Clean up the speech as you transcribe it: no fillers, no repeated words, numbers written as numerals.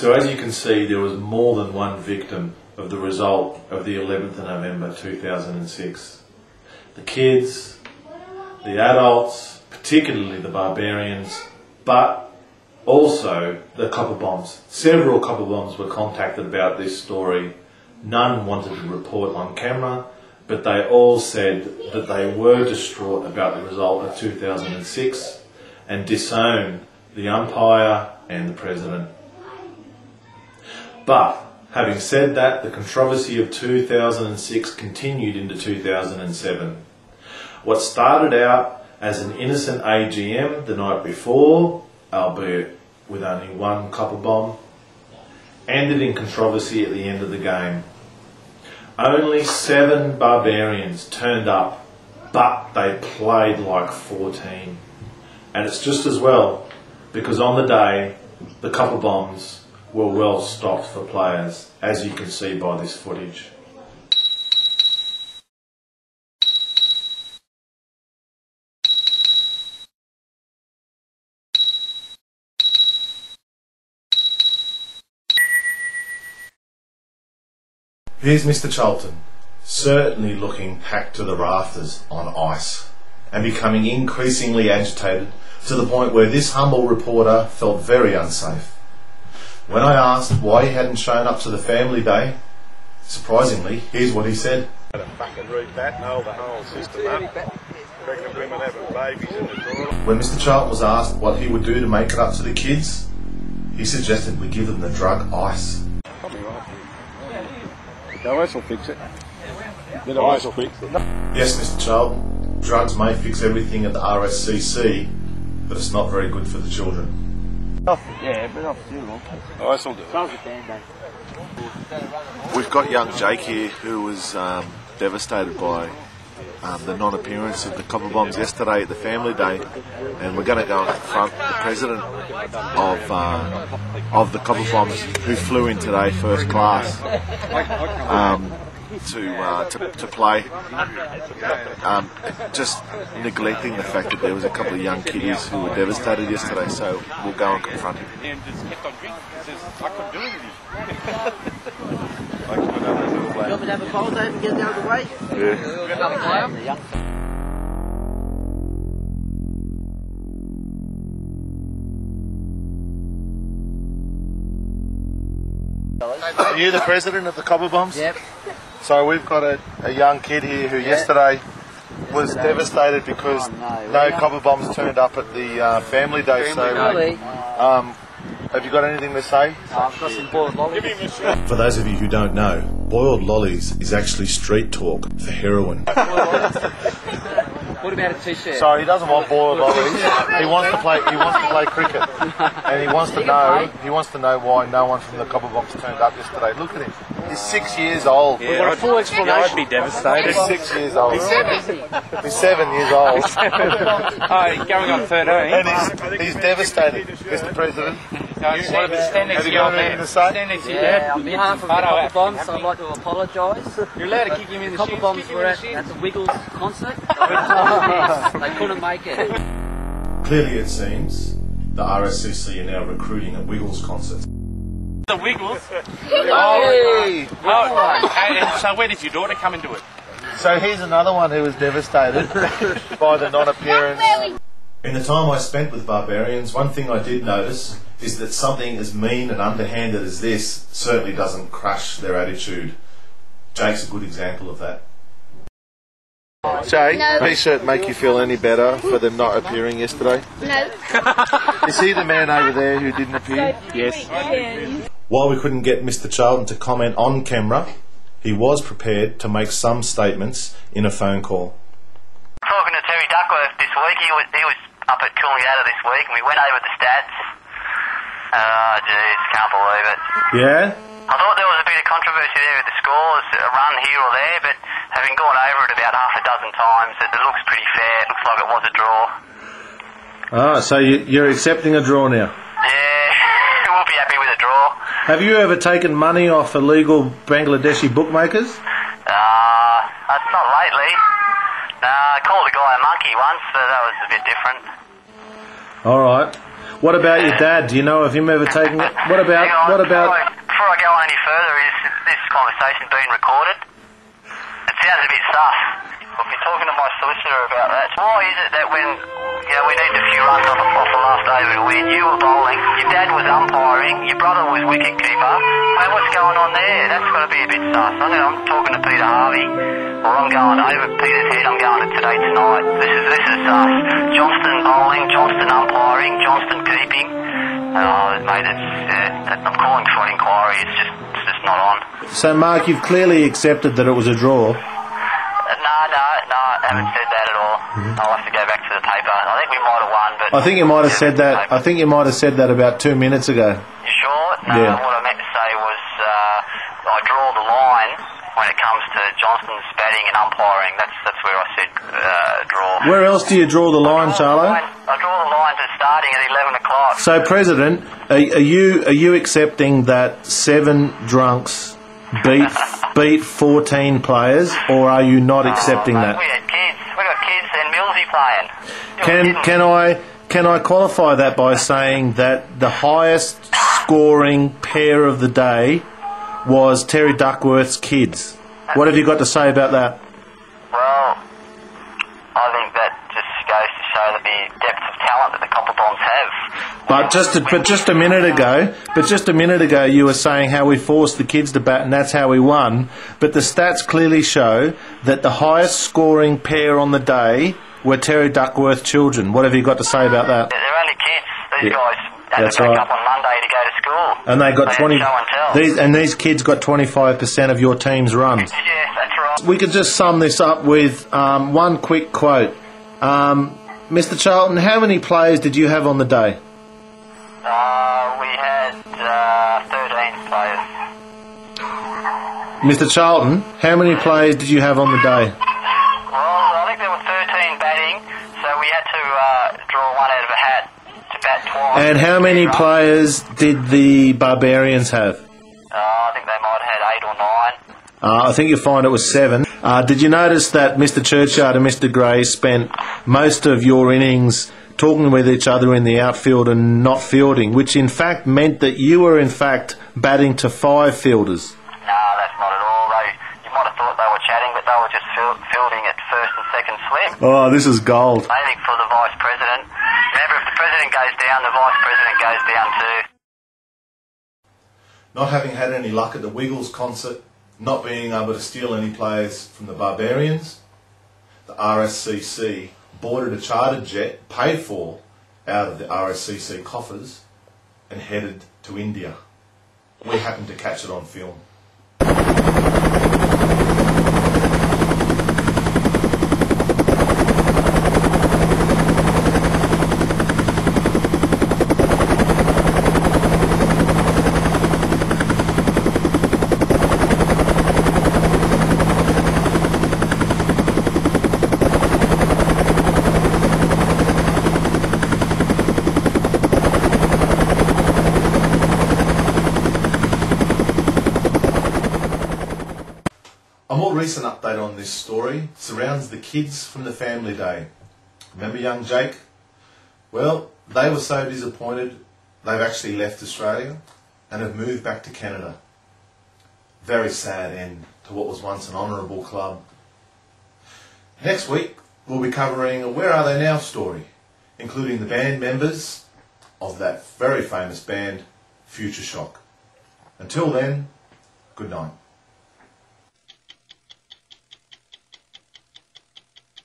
So as you can see, there was more than one victim of the result of the 11th of November 2006. The kids, the adults, particularly the barbarians, but also the copper bombs. Several copper bombs were contacted about this story. None wanted to report on camera, but they all said that they were distraught about the result of 2006 and disowned the umpire and the president. But having said that, the controversy of 2006 continued into 2007. What started out as an innocent AGM the night before, albeit with only one copper bomb, ended in controversy at the end of the game. Only 7 barbarians turned up, but they played like 14. And it's just as well, because on the day, the copper bombs were well stocked for players, as you can see by this footage. Here's Mr. Charlton, certainly looking packed to the rafters on ice, and becoming increasingly agitated to the point where this humble reporter felt very unsafe. When I asked why he hadn't shown up to the family day, surprisingly, here's what he said. When Mr. Charlton was asked what he would do to make it up to the kids, he suggested we give them the drug ice. The ice will fix it. The ice will fix it. Yes, Mr. Charlton, drugs may fix everything at the RSCC, but it's not very good for the children. Yeah, but not too long. Ice will do it. We've got young Jake here who was devastated by the non-appearance of the copper bombs yesterday at the family day, and we're going to go and confront the president of the copper bombs, who flew in today first class to play, just neglecting the fact that there was a couple of young kiddies who were devastated yesterday, so we'll go and confront him. And just kept on drinking. He says, I couldn't do anything. You want me to have a bowl, Dave, and get it out of the way? Yeah. Are you the president of the copper bombs? Yep. So we've got a young kid here who yesterday was devastated because no copper bombs turned up at the family day. So, have you got anything to say? I've got some boiled lollies. For those of you who don't know, boiled lollies is actually street talk for heroin. What about a t-shirt? So he doesn't want boiled lollies. He wants to play cricket, and he wants to know why no one from the copper bombs turned up yesterday. Look at him. He's 6 years old. We've got a full explanation. I'd be devastated. He's 6 years old. He's 7 years old. Going on 13. And he's devastated, Mr. President. Have you got anything to say? Yeah, on behalf of the Copper Bombs, I'd like to apologise. You're allowed to kick him in the Copper shins. Bombs were at the Wiggles concert. They couldn't make it. Clearly it seems the RSCC are now recruiting at Wiggles concerts. The Wiggles. Hey! And so where did your daughter come into it? So here's another one who was devastated by the non-appearance. In the time I spent with barbarians, one thing I did notice is that something as mean and underhanded as this certainly doesn't crush their attitude. Jake's a good example of that. Jay, T-shirt make you feel any better for them not appearing yesterday? No. Is he the man over there who didn't appear? Yes. While we couldn't get Mr. Charlton to comment on camera, he was prepared to make some statements in a phone call. Talking to Terry Duckworth this week, he was up at Coolangatta this week, and we went over the stats. Oh, jeez, can't believe it. Yeah? I thought there was a bit of controversy there with the scores, a run here or there, but having gone over it about half a dozen times, it looks pretty fair. It looks like it was a draw. Ah, so you're accepting a draw now? Yeah, we'll be happy with a draw. Have you ever taken money off illegal Bangladeshi bookmakers? Not lately. I called a guy a monkey once, so that was a bit different. All right. What about your dad? Do you know of him ever taking it? What about? Before I go on any further, is this conversation being recorded? It sounds a bit sus. I've been talking to my solicitor about that. Why is it that when we needed a few runs off the last over to win, you were bowling, your dad was umpiring, your brother was wicket keeper? Mate, what's going on there? That's got to be a bit sus. I'm talking to Peter Harvey, or I'm going over Peter's head. I'm going to Today Tonight. This is sus. Johnston bowling, Johnston umpiring, Johnston keeping. Mate, I'm calling for an inquiry. It's just not on. So, Mark, you've clearly accepted that it was a draw. No, I haven't said that at all. I'll have to go back to the paper. I think we might have won, but... I think you might have said that. I think you might have said that about 2 minutes ago. You sure? No, yeah. What I meant to say was I draw the line when it comes to Johnston's batting and umpiring. That's where I said draw. Where else do you draw the line, Charlo? I draw the line to starting at 11 o'clock. So, President, are you accepting that 7 drunks beat 14 players, or are you not accepting that? We had kids. We got kids and Millsy playing. Can I qualify that by saying that the highest scoring pair of the day was Terry Duckworth's kids? What have you got to say about that? Well, I think that just goes to show the depth of talent that the Copper Bombs have. But just a minute ago, you were saying how we forced the kids to bat and that's how we won. But the stats clearly show that the highest scoring pair on the day were Terry Duckworth children. What have you got to say about that? They're only kids. These guys had to wake up on Monday to go to school. And they got 20. Show and tell. These kids got 25% of your team's runs. Yes, that's right. We could just sum this up with one quick quote. Mr. Charlton, how many players did you have on the day? We had 13 players. Mr. Charlton, how many players did you have on the day? Well, I think there were 13 batting, so we had to draw one out of a hat to bat twice. And how many players did the Barbarians have? I think they might have had 8 or 9. I think you'll find it was 7. Did you notice that Mr. Churchyard and Mr. Gray spent most of your innings talking with each other in the outfield and not fielding, which in fact meant that you were in fact batting to 5 fielders? No, that's not at all. You might have thought they were chatting, but they were just fielding at first and second slip. Oh, this is gold. Mainly for the Vice President. Remember, if the President goes down, the Vice President goes down too. Not having had any luck at the Wiggles concert, not being able to steal any players from the Barbarians, the RSCC boarded a chartered jet, paid for out of the RSCC coffers, and headed to India. We happened to catch it on film. A more recent update on this story surrounds the kids from the family day. Remember young Jake? Well, they were so disappointed they've actually left Australia and have moved back to Canada. Very sad end to what was once an honourable club. Next week we'll be covering a Where Are They Now story, including the band members of that very famous band, Future Shock. Until then, good night.